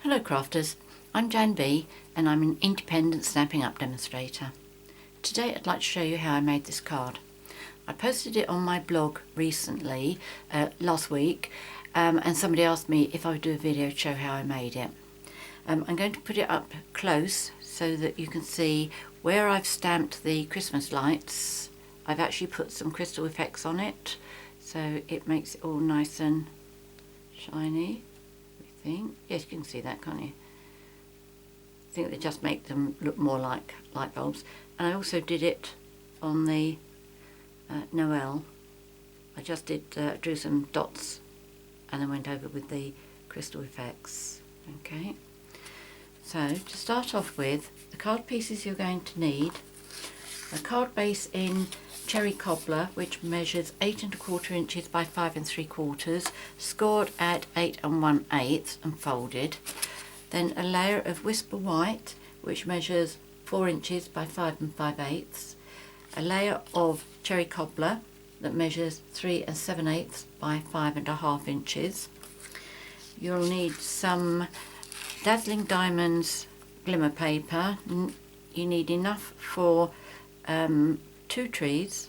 Hello crafters, I'm JanB and I'm an independent Stampin' Up demonstrator. Today I'd like to show you how I made this card. I posted it on my blog recently, last week, and somebody asked me if I would do a video to show how I made it. I'm going to put it up close so that you can see where I've stamped the Christmas lights. I've actually put some crystal effects on it, so it makes it all nice and shiny. Yes, you can see that, can't you? I think they just make them look more like light bulbs. And I also did it on the Noel. I just drew some dots and then went over with the crystal effects. Okay, so to start off with, the card pieces you're going to need: a card base in cherry cobbler, which measures 8 1/4 inches by 5 3/4, scored at 8 1/8 and folded. Then a layer of whisper white, which measures 4 inches by 5 5/8. A layer of cherry cobbler that measures 3 7/8 by 5 1/2 inches. You'll need some Dazzling Diamonds glimmer paper. You need enough for 2 trees,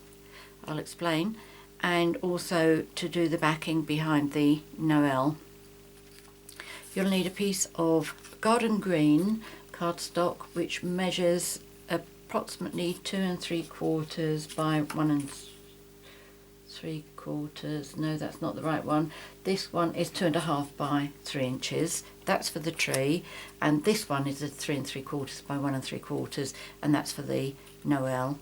I'll explain, and also to do the backing behind the Noel. You'll need a piece of garden green cardstock, which measures approximately 2 3/4 by 1 3/4. No, that's not the right one. This one is 2 1/2 by 3 inches. That's for the tree, and this one is a 3 3/4 by 1 3/4, and that's for the Noel.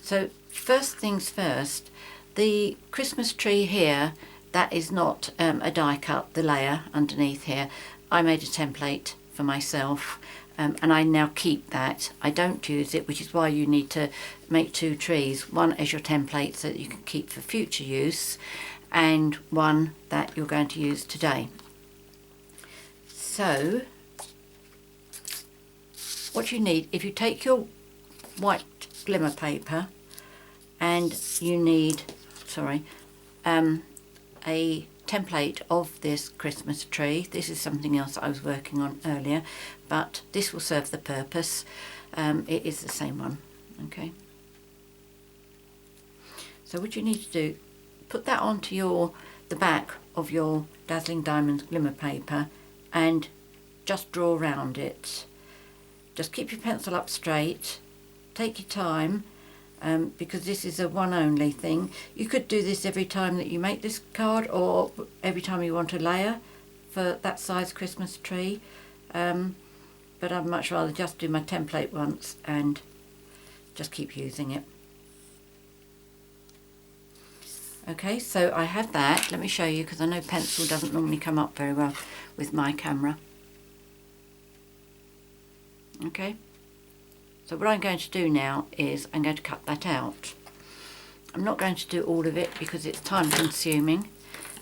So first things first, the Christmas tree here, that is not a die cut, the layer underneath here. I made a template for myself, and I now keep that. I don't use it, which is why you need to make 2 trees, one as your template so that you can keep for future use, and one that you're going to use today. So what you need, if you take your white glimmer paper, and you need, a template of this Christmas tree. This is something else I was working on earlier, but this will serve the purpose. It is the same one. Okay, so what you need to do, put that onto the back of your Dazzling Diamonds glimmer paper and just draw around it. Just keep your pencil up straight, take your time, because this is a one only thing. You could do this every time that you make this card, or every time you want a layer for that size Christmas tree, but I'd much rather just do my template once and just keep using it. Okay, so I have that. Let me show you, because I know pencil doesn't normally come up very well with my camera. Okay, so what I'm going to do now is I'm going to cut that out. I'm not going to do all of it because it's time consuming,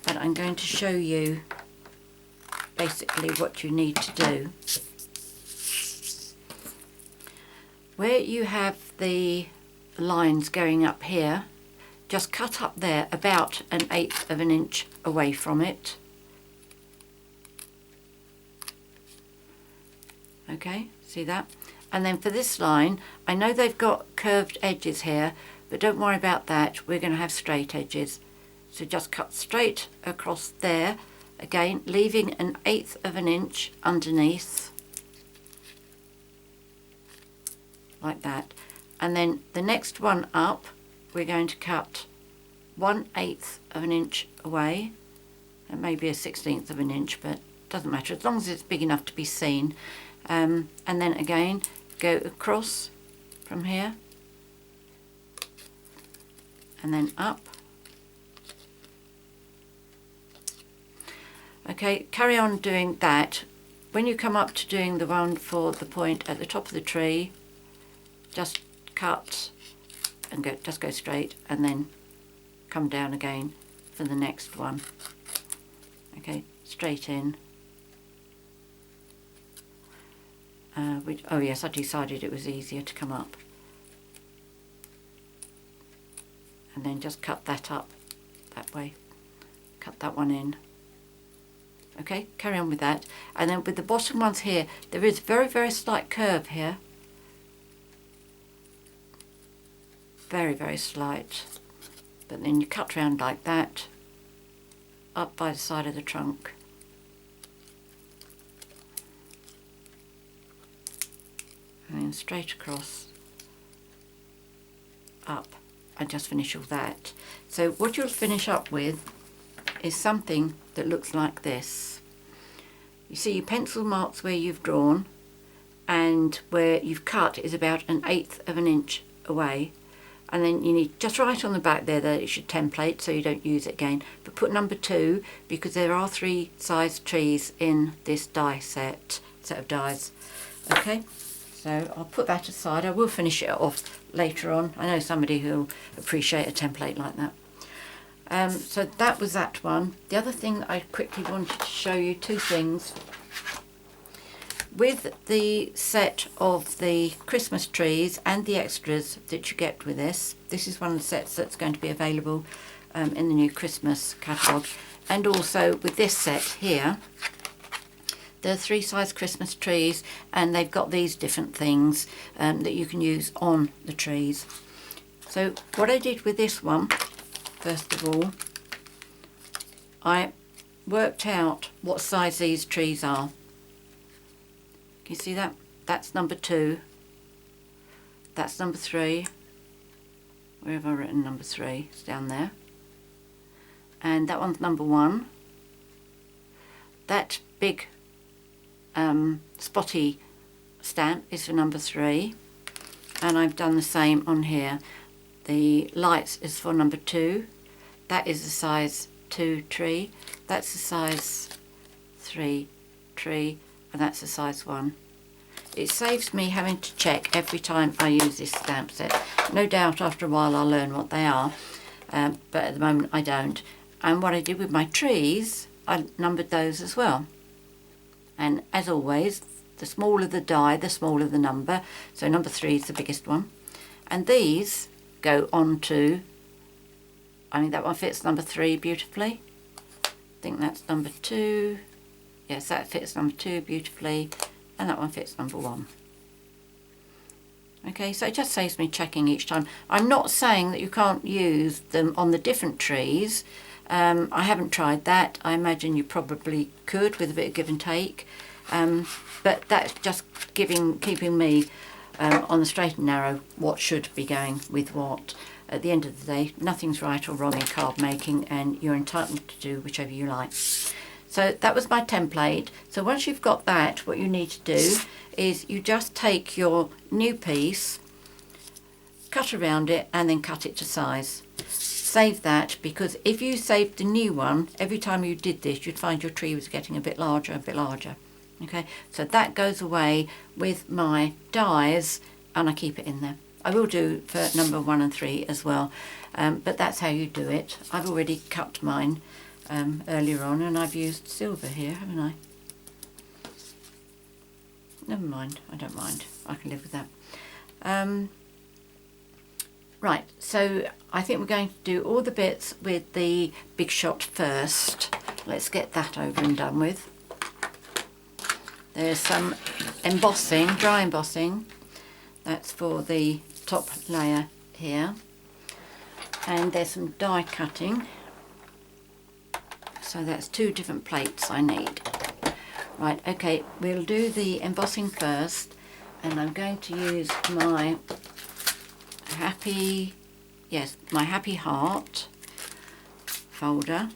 but I'm going to show you basically what you need to do. Where you have the lines going up here, just cut up there about 1/8 of an inch away from it. Okay, see that? And then for this line, I know they've got curved edges here, but don't worry about that. We're going to have straight edges. So just cut straight across there, again, leaving 1/8 of an inch underneath, like that. And then the next one up, we're going to cut 1/8 of an inch away. It may be 1/16 of an inch, but it doesn't matter, as long as it's big enough to be seen. And then again, go across from here and then up. Okay, carry on doing that. When you come up to doing the one for the point at the top of the tree, just cut and just go straight, and then come down again for the next one. Okay, straight in. Oh yes, I decided it was easier to come up. And then just cut that up that way. Cut that one in. Okay, carry on with that. And then with the bottom ones here, there is very, very slight curve here. Very, very slight. But then you cut round like that, up by the side of the trunk. And then straight across, up, and just finish all that. So what you'll finish up with is something that looks like this. You see your pencil marks where you've drawn, and where you've cut is about 1/8 of an inch away. And then you need, just right on the back there, that it should template so you don't use it again. But put number 2, because there are 3 size trees in this die set of dies. Okay, so I'll put that aside. I will finish it off later on. I know somebody who'll appreciate a template like that. So that was that one. The other thing that I quickly wanted to show you, 2 things. With the set of the Christmas trees and the extras that you get with this, this is one of the sets that's going to be available in the new Christmas catalogue. And also with this set here, there are 3 size Christmas trees, and they've got these different things that you can use on the trees. So what I did with this one, first of all, I worked out what size these trees are. Can you see that? That's number 2. That's number 3. Where have I written number 3? It's down there. And that one's number 1. That big spotty stamp is for number 3. And I've done the same on here. The lights is for number 2. That is a size 2 tree. That's a size 3 tree. And that's a size 1. It saves me having to check every time I use this stamp set. No doubt after a while I'll learn what they are, but at the moment I don't. And what I did with my trees, I numbered those as well. And as always, the smaller the die, the smaller the number. So number 3 is the biggest one. And these go on to, I mean, that one fits number 3 beautifully. I think that's number 2. Yes, that fits number 2 beautifully, and that one fits number 1. Okay, so it just saves me checking each time. I'm not saying that you can't use them on the different trees. I haven't tried that. I imagine you probably could with a bit of give and take, but that's just keeping me on the straight and narrow what should be going with what. At the end of the day, nothing's right or wrong in card making, and you're entitled to do whichever you like. So that was my template. So once you've got that, what you need to do is you just take your new piece, cut around it, and then cut it to size. Save that, because if you saved the new one, every time you did this, you'd find your tree was getting a bit larger, a bit larger. Okay, so that goes away with my dies, and I keep it in there. I will do for number 1 and 3 as well, but that's how you do it. I've already cut mine earlier on, and I've used silver here, haven't I? Never mind, I don't mind. I can live with that. Right, so I think we're going to do all the bits with the Big Shot first. Let's get that over and done with. There's some embossing, dry embossing. That's for the top layer here. And there's some die cutting. So that's 2 different plates I need. Right, okay, we'll do the embossing first, and I'm going to use my happy heart folder.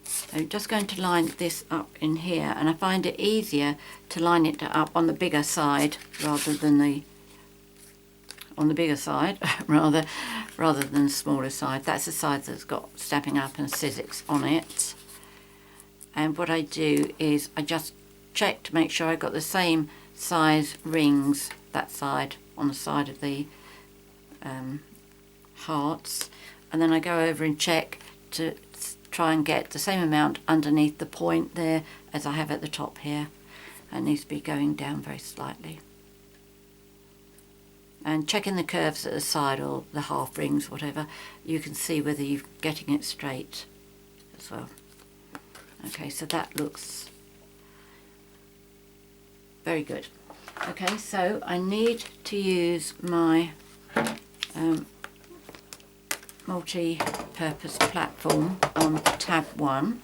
So I'm just going to line this up in here, and I find it easier to line it up on the bigger side rather than the rather than the smaller side. That's the side that's got Stampin' Up and Sizzix on it. And what I do is I just check to make sure I got the same size rings that side on the side of the hearts, and then I go over and check to try and get the same amount underneath the point there as I have at the top here. It needs to be going down very slightly. And checking the curves at the side, or the half rings, whatever, you can see whether you're getting it straight as well. Okay, so that looks very good. Okay, so I need to use my multi-purpose platform on tab 1.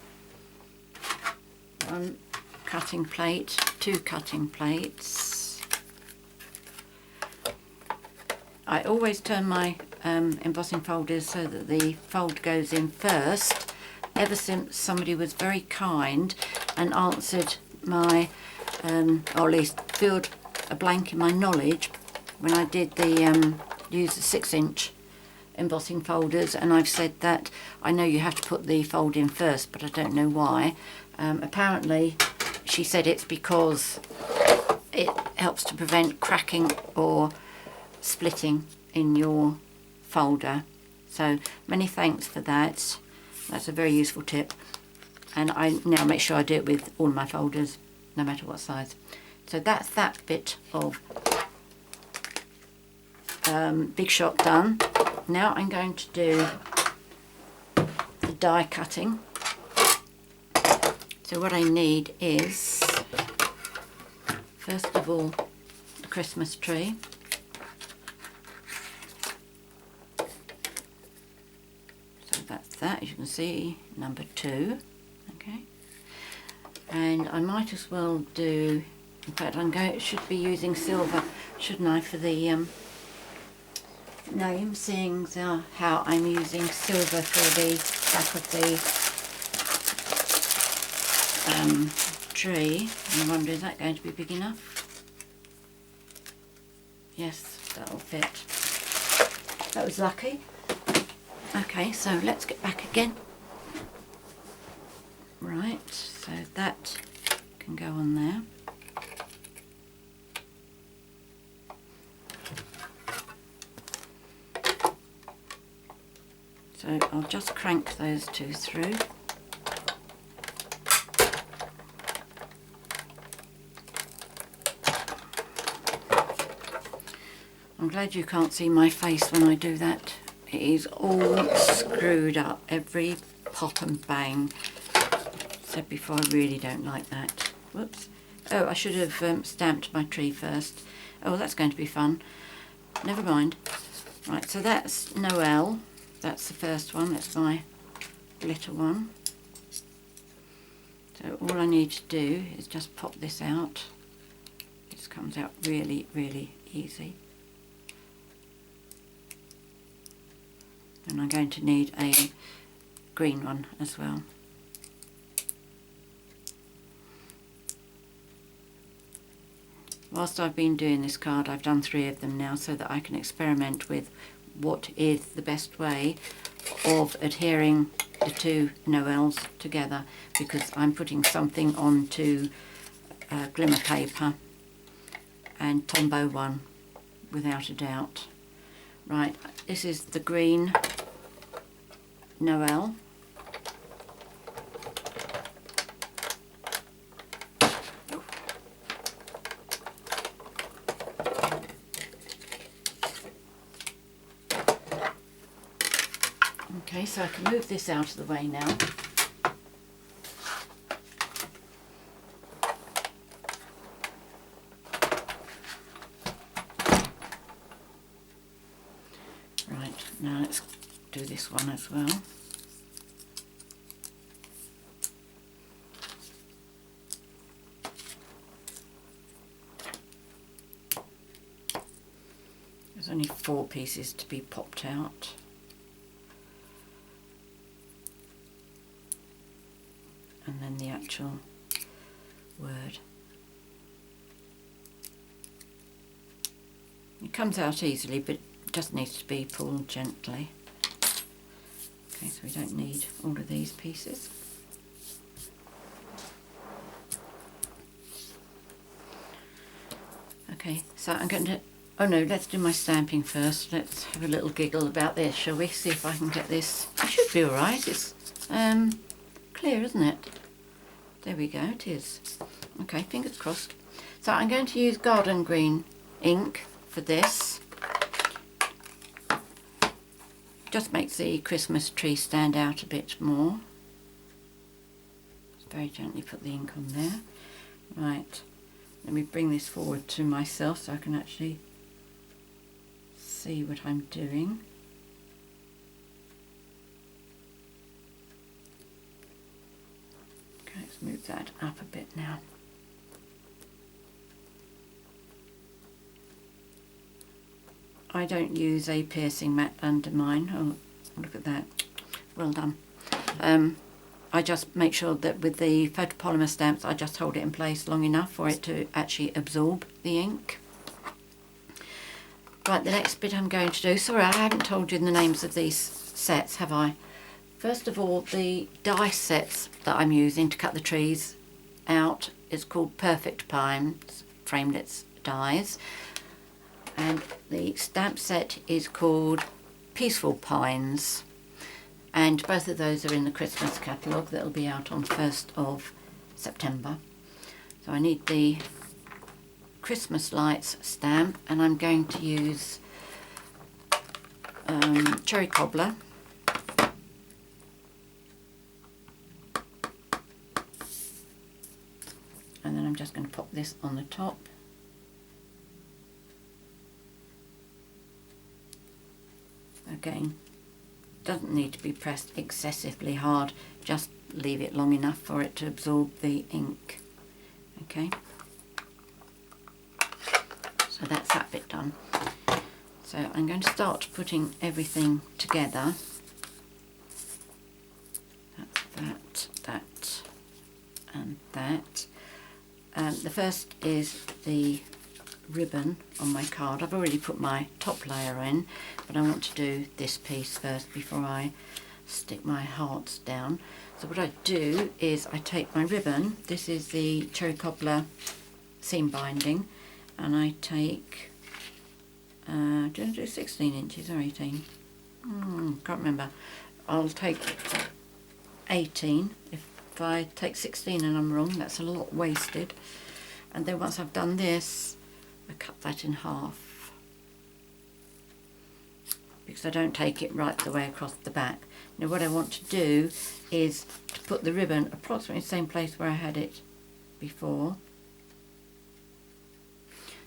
One cutting plate, 2 cutting plates. I always turn my embossing folders so that the fold goes in first, ever since somebody was very kind and answered my, or at least filled a blank in my knowledge when I did the use the 6-inch embossing folders, and I've said that I know you have to put the fold in first, but I don't know why. Apparently she said it's because it helps to prevent cracking or splitting in your folder. So many thanks for that. That's a very useful tip, and I now make sure I do it with all of my folders, no matter what size. So that's that bit of Big Shot done. Now I'm going to do the die cutting. So what I need is, first of all, the Christmas tree. So that's that, as you can see, number 2. Okay. And I might as well do, in fact should be using silver, shouldn't I, for the name, seeing how I'm using silver for the back of the tree. I wonder, is that going to be big enough? Yes, that'll fit. That was lucky. Okay, so let's get back again. Right, so that can go on there. So I'll just crank those 2 through. I'm glad you can't see my face when I do that. It is all screwed up, every pop and bang. Said before, I really don't like that. Whoops. Oh, I should have stamped my tree first. Oh, that's going to be fun. Never mind. Right, so that's Noel. That's the first one. That's my glitter one. So all I need to do is just pop this out. This comes out really, really easy. And I'm going to need a green one as well. Whilst I've been doing this card, I've done 3 of them now so that I can experiment with what is the best way of adhering the 2 Noels together, because I'm putting something onto glimmer paper and Tombow one without a doubt. Right, this is the green Noel. Okay, so I can move this out of the way now. Right, now let's do this one as well. There's only 4 pieces to be popped out. And then the actual word. It comes out easily, but it just needs to be pulled gently. Okay, so we don't need all of these pieces. Okay, so I'm going to, oh no, let's do my stamping first. Let's have a little giggle about this, shall we? See if I can get this. It should be alright. It's clear, isn't it? There we go, it is. Okay, fingers crossed. So I'm going to use garden green ink for this. Just makes the Christmas tree stand out a bit more. very gently put the ink on there. Right, let me bring this forward to myself so I can actually see what I'm doing. Okay, let's move that up a bit now. I don't use a piercing mat under mine. Oh, look at that. Well done. I just make sure that with the photopolymer stamps I just hold it in place long enough for it to actually absorb the ink. Right, the next bit I'm going to do, sorry I haven't told you the names of these sets, have I? First of all, the die sets that I'm using to cut the trees out is called Perfect Pines Framelits dies, and the stamp set is called Peaceful Pines, and both of those are in the Christmas Catalogue that'll be out on 1st of September. So I need the Christmas lights stamp, and I'm going to use cherry cobbler, and then I'm just going to pop this on the top. Again, doesn't need to be pressed excessively hard, just leave it long enough for it to absorb the ink. Okay, so that's that bit done. So I'm going to start putting everything together. That's that, and that. The first is the ribbon on my card. I've already put my top layer in, but I want to do this piece first before I stick my hearts down. So what I do is I take my ribbon, this is the cherry cobbler seam binding, and I take, do I do 16 inches or 18? Can't remember. I'll take 18. If I take 16 and I'm wrong, that's a lot wasted. And then once I've done this, I cut that in half, because I don't take it right the way across the back. Now what I want to do is to put the ribbon approximately the same place where I had it before.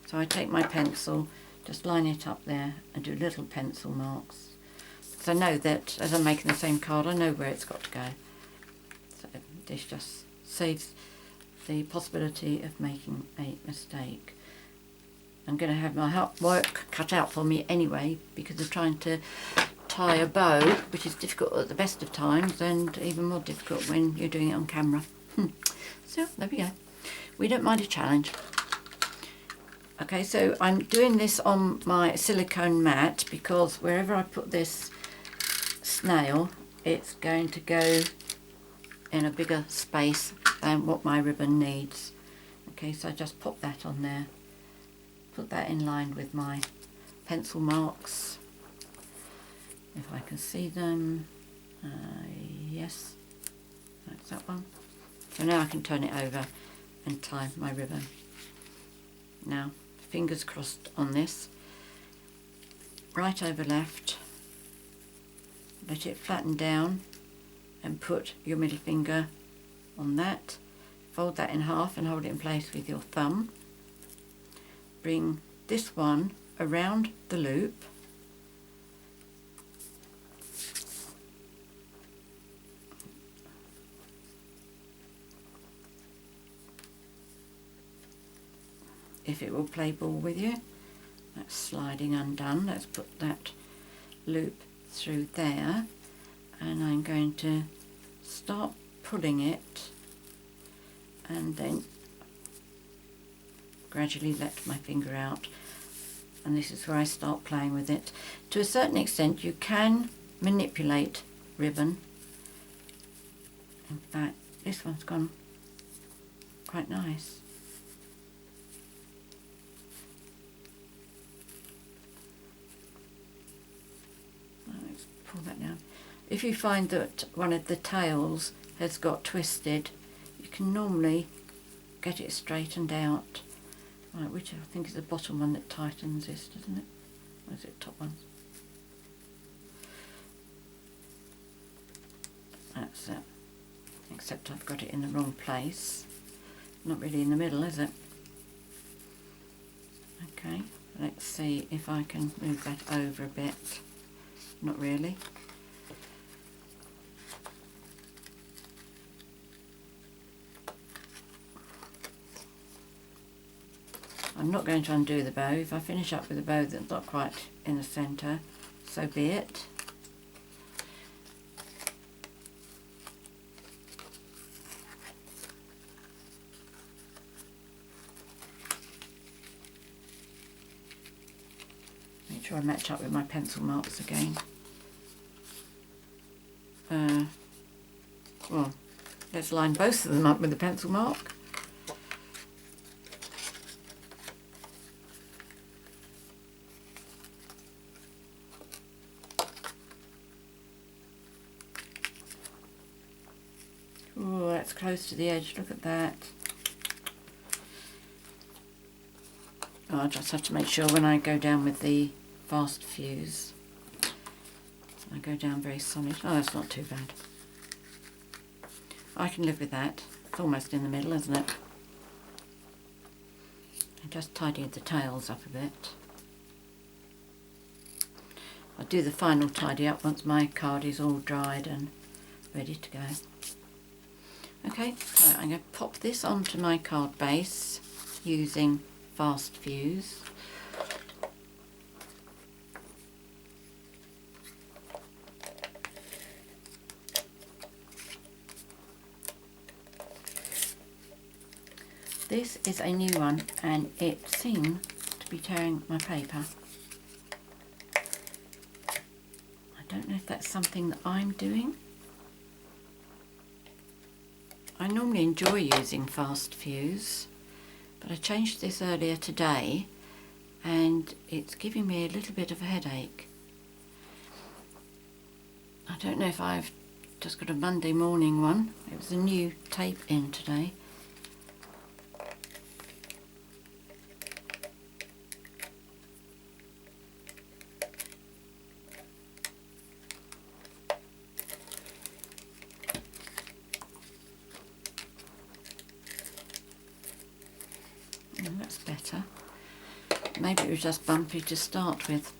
So I take my pencil, just line it up there and do little pencil marks, because I know that as I'm making the same card I know where it's got to go. So this just saves the possibility of making a mistake. I'm going to have my work cut out for me anyway, because of trying to tie a bow, which is difficult at the best of times and even more difficult when you're doing it on camera. So there we go. We don't mind a challenge. Okay, so I'm doing this on my silicone mat because wherever I put this snail, it's going to go in a bigger space than what my ribbon needs. Okay, so I just pop that on there. Put that in line with my pencil marks, if I can see them. Yes, that's that one. So now I can turn it over and tie my ribbon. Now, fingers crossed on this. Right over left, let it flatten down and put your middle finger on that. Fold that in half and hold it in place with your thumb. Bring this one around the loop, if it will play ball with you. That's sliding undone. Let's put that loop through there, and I'm going to start pulling it and then gradually let my finger out, and this is where I start playing with it. To a certain extent you can manipulate ribbon. In fact, this one's gone quite nice. Let's pull that down. If you find that one of the tails has got twisted, you can normally get it straightened out. Right, which I think is the bottom one that tightens this, doesn't it? Or is it top one? That's it. except I've got it in the wrong place. Not really in the middle, is it? Okay, let's see if I can move that over a bit. Not really. I'm not going to undo the bow. If I finish up with a bow that's not quite in the centre, so be it. Make sure I match up with my pencil marks again. Well, let's line both of them up with a pencil mark. Oh, that's close to the edge, look at that. Oh, I just have to make sure when I go down with the fast fuse, I go down very solid. Oh, that's not too bad. I can live with that. It's almost in the middle, isn't it? I just tidied the tails up a bit. I'll do the final tidy up once my card is all dried and ready to go. Okay, so I'm going to pop this onto my card base using fast fuse. This is a new one and it seemed to be tearing my paper. I don't know if that's something that I'm doing. I normally enjoy using fast fuse, but I changed this earlier today and it's giving me a little bit of a headache. I don't know if I've just got a Monday morning one. It was a new tape in today. That's better. Maybe it was just bumpy to start with.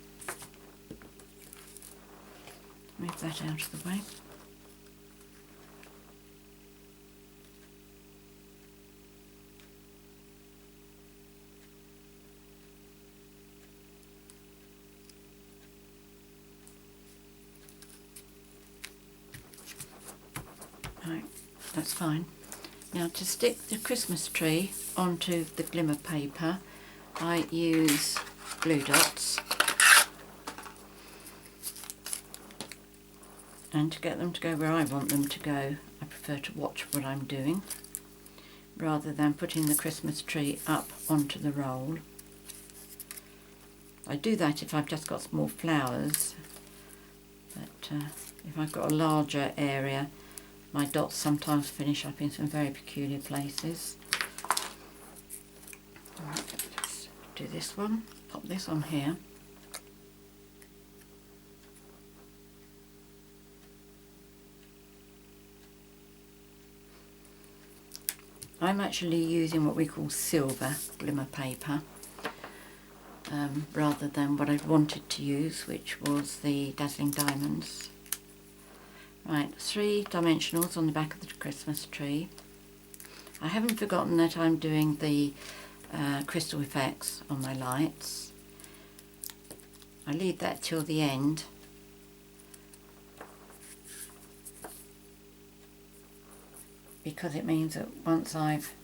Move that out of the way. Right, that's fine. Now to stick the Christmas tree onto the glimmer paper, I use glue dots, and to get them to go where I want them to go, I prefer to watch what I'm doing rather than putting the Christmas tree up onto the roll. I do that if I've just got small flowers, but if I've got a larger area, my dots sometimes finish up in some very peculiar places. Alright, let's do this one. Pop this on here. I'm actually using what we call silver glimmer paper rather than what I wanted to use, which was the Dazzling diamonds. Right, 3 dimensionals on the back of the Christmas tree. I haven't forgotten that I'm doing the crystal effects on my lights. I leave that till the end. Because it means that once I've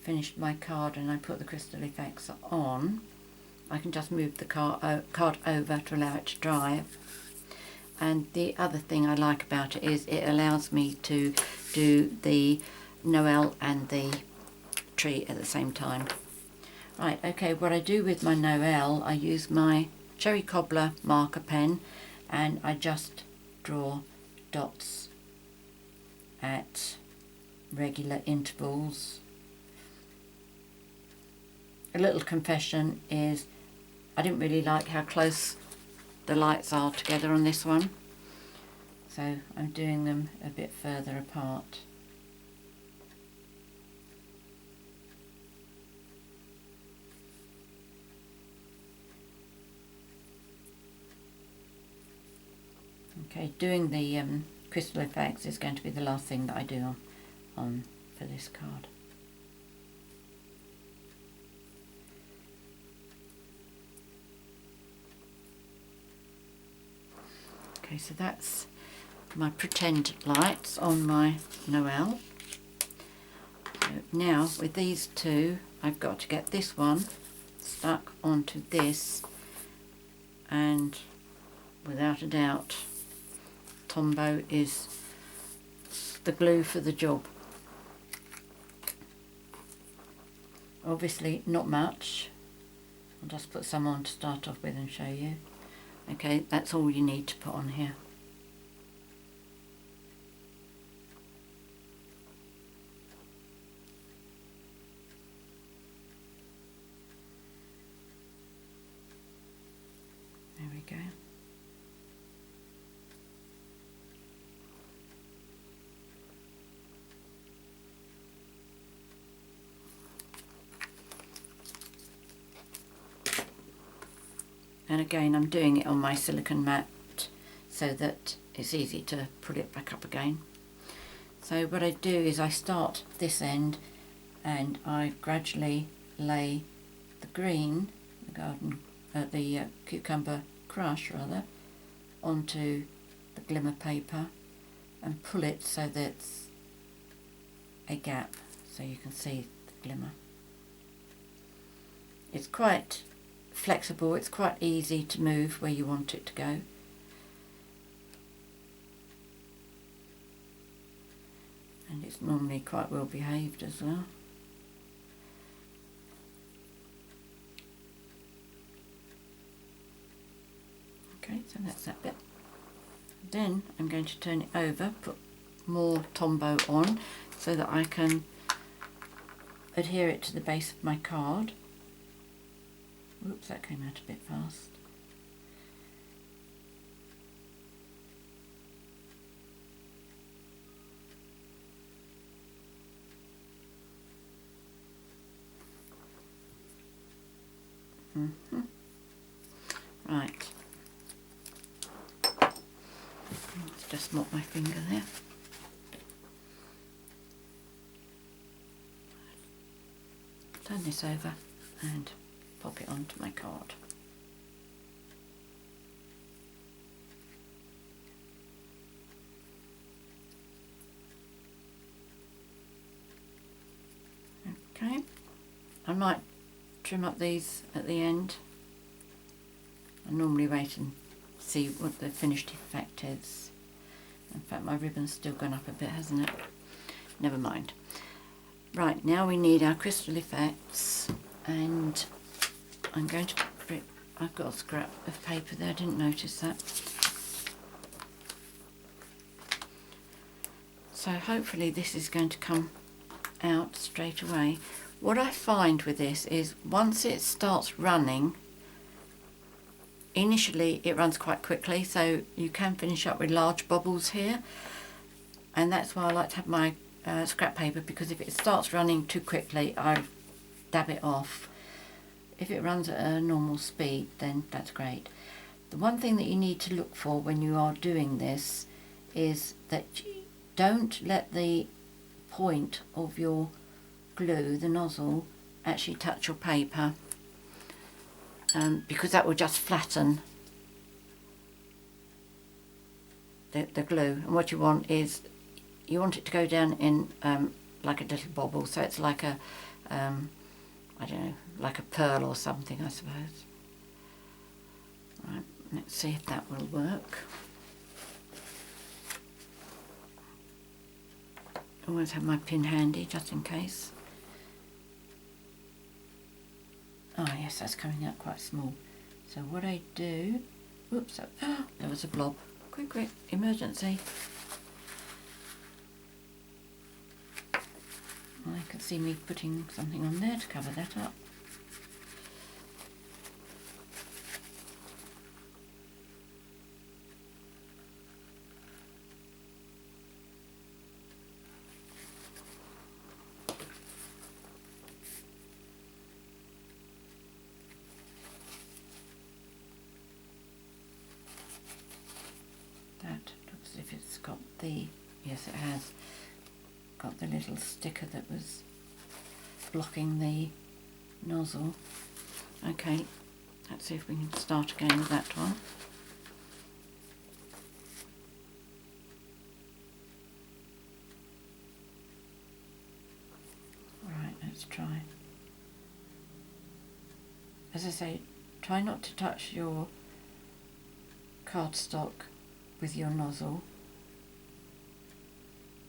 finished my card and I put the crystal effects on, I can just move the card over to allow it to dry. And the other thing I like about it is it allows me to do the Noel and the tree at the same time. Right, okay, what I do with my Noel, I use my cherry Cobbler marker pen and I just draw dots at regular intervals. A little confession is I didn't really like how close the lights are together on this one, so I'm doing them a bit further apart. Okay, doing the crystal effects is going to be the last thing that I do on for this card. Okay, so that's my pretend lights on my Noel. So now with these two, I've got to get this one stuck onto this, and without a doubt Tombow is the glue for the job. Obviously not much, I'll just put some on to start off with and show you. Okay, that's all you need to put on here. There we go. And again, I'm doing it on my silicone mat so that it's easy to put it back up again. So what I do is I start this end and I gradually lay the green, the cucumber crush rather, onto the glimmer paper and pull it so there's a gap so you can see the glimmer. It's quite flexible, it's quite easy to move where you want it to go. And it's normally quite well behaved as well. Okay, so that's that bit. Then I'm going to turn it over, put more Tombow on so that I can adhere it to the base of my card. Oops, that came out a bit fast. Right. Let's just mop my finger there. Turn this over and pop it onto my card. Okay, I might trim up these at the end. I normally wait and see what the finished effect is. In fact, my ribbon's still gone up a bit, hasn't it? Never mind. Right, now we need our crystal effects, and I'm going to put, I've got a scrap of paper there, I didn't notice that. So hopefully this is going to come out straight away. What I find with this is once it starts running, initially it runs quite quickly, so you can finish up with large bubbles here, and that's why I like to have my scrap paper, because if it starts running too quickly I dab it off. If it runs at a normal speed, then that's great. The one thing that you need to look for when you are doing this is that you don't let the point of your glue, the nozzle, actually touch your paper, because that will just flatten the glue. And what you want is, you want it to go down in like a little bobble, so it's like a I don't know, like a pearl or something, I suppose. Right, let's see if that will work. Always have my pin handy just in case. Oh yes, that's coming out quite small. So what I do, whoops, there was a blob. Quick, quick, emergency. Well, I can see me putting something on there to cover that up. yes, it has got the little sticker that was blocking the nozzle. Okay, let's see if we can start again with that one. Right, let's try. As I say, try not to touch your cardstock with your nozzle,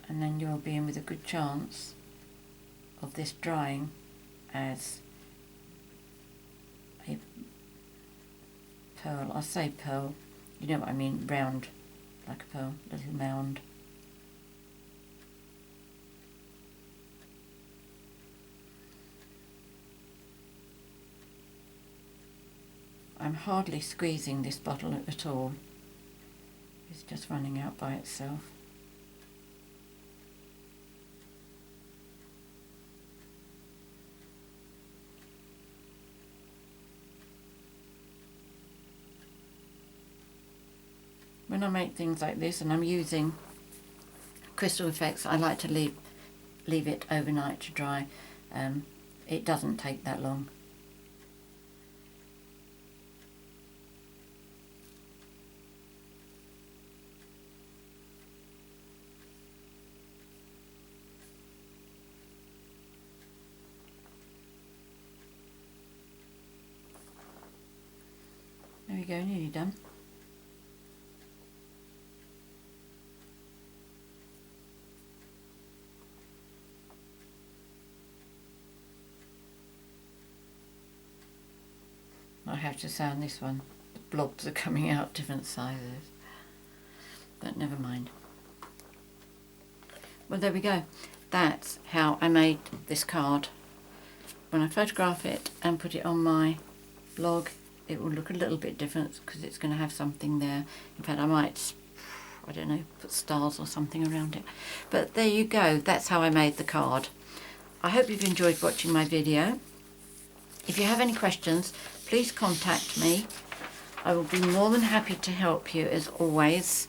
and then you'll be in with a good chance of this drying as a pearl. I say pearl, you know what I mean, round like a pearl, little mound. I'm hardly squeezing this bottle at all. It's just running out by itself. When I make things like this and I'm using crystal effects, I like to leave it overnight to dry. It doesn't take that long. There we go, nearly done. I have to sound this one. The blobs are coming out different sizes. But never mind. Well, there we go. That's how I made this card. When I photograph it and put it on my blog, it will look a little bit different because it's going to have something there. In fact, I might, I don't know, put stars or something around it. But there you go. That's how I made the card. I hope you've enjoyed watching my video. If you have any questions, please contact me. I will be more than happy to help you as always.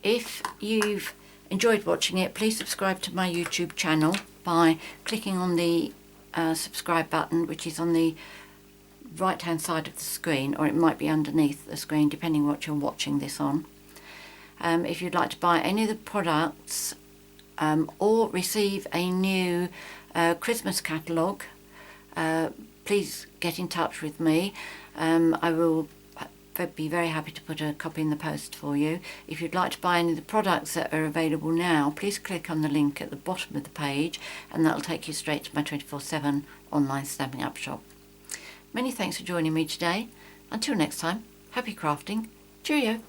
If you've enjoyed watching it, please subscribe to my YouTube channel by clicking on the subscribe button, which is on the right hand side of the screen, or it might be underneath the screen depending what you're watching this on. If you'd like to buy any of the products or receive a new Christmas catalogue, please get in touch with me. I will be very happy to put a copy in the post for you. If you'd like to buy any of the products that are available now, please click on the link at the bottom of the page and that'll take you straight to my 24/7 online Stampin' Up shop. Many thanks for joining me today. Until next time, happy crafting. Cheerio.